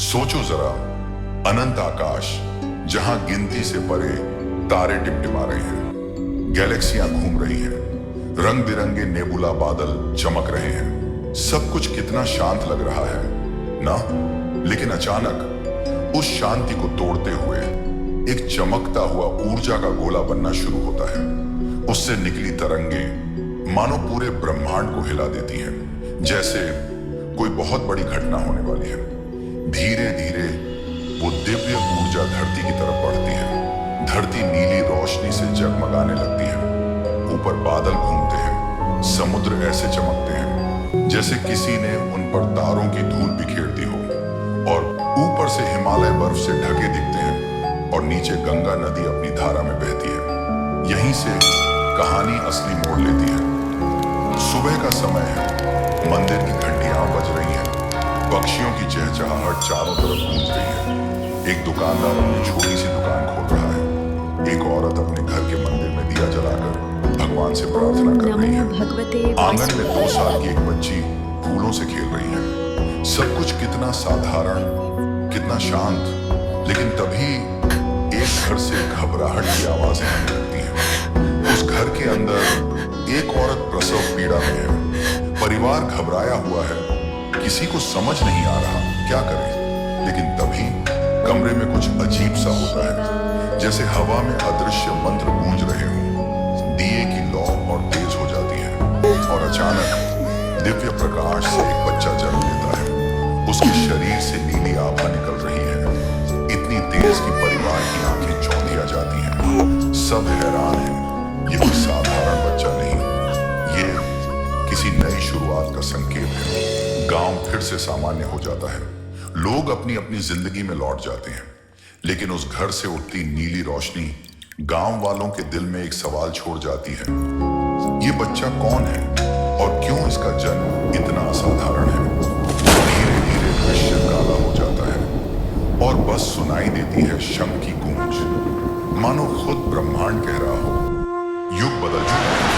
सोचो जरा, अनंत आकाश जहां गिनती से परे तारे टिमटिमा रहे हैं, गैलेक्सियां घूम रही हैं, रंग बिरंगे नेबुला बादल चमक रहे हैं, सब कुछ कितना शांत लग रहा है ना। लेकिन अचानक उस शांति को तोड़ते हुए एक चमकता हुआ ऊर्जा का गोला बनना शुरू होता है। उससे निकली तरंगे मानो पूरे ब्रह्मांड को हिला देती हैं, जैसे कोई बहुत बड़ी घटना होने वाली है। धीरे धीरे वो दिव्य ऊर्जा धरती की तरफ बढ़ती है। धरती नीली रोशनी से जगमगाने लगती है। ऊपर बादल घूमते हैं, समुद्र ऐसे चमकते हैं जैसे किसी ने उन पर तारों की धूल बिखेर दी हो, और ऊपर से हिमालय बर्फ से ढके दिखते हैं और नीचे गंगा नदी अपनी धारा में बहती है। यहीं से कहानी असली मोड़ लेती है। सुबह का समय है, मंदिर की घंटियां बज रही हैं, पक्षियों की चहचहाहट चारों तरफ गूंज रही है। एक दुकानदार अपनी छोटी सी दुकान खोल रहा है। एक औरत अपने घर के मंदिर में दिया जलाकर भगवान से प्रार्थना कर रही है। आंगन में 2 साल की एक बच्ची फूलों से खेल रही है। सब कुछ कितना साधारण, कितना शांत, लेकिन तभी एक घर से घबराहट की आवाजें आने लगती हैं। उस घर के अंदर एक औरत प्रसव पीड़ा में है। परिवार घबराया हुआ है, किसी को समझ नहीं आ रहा क्या करे। लेकिन तभी कमरे में कुछ अजीब सा होता है, जैसे हवा में अदृश्य मंत्र गूंज रहे हों। दिए की लौ और तेज हो जाती है और अचानक दिव्य प्रकाश से एक बच्चा जन्म लेता है। उसके शरीर से नीली आभा निकल रही है, इतनी तेज कि परिवार की आंखें चौंधिया जाती हैं। सब हैरान हैं, ये कोई साधारण बच्चा नहीं, ये किसी नई शुरुआत का संकेत है। गांव फिर से सामान्य हो जाता है। लोग अपनी अपनी जिंदगी में लौट जाते हैं, लेकिन उस घर से उठती नीली रोशनी गांव वालों के दिल में एक सवाल छोड़ जाती है। ये बच्चा कौन है और क्यों इसका जन्म इतना असाधारण है? धीरे धीरे दृश्य काला हो जाता है और बस सुनाई देती है शंख की गूंज, मानो खुद ब्रह्मांड कह रहा हो, युग बदल चुका है।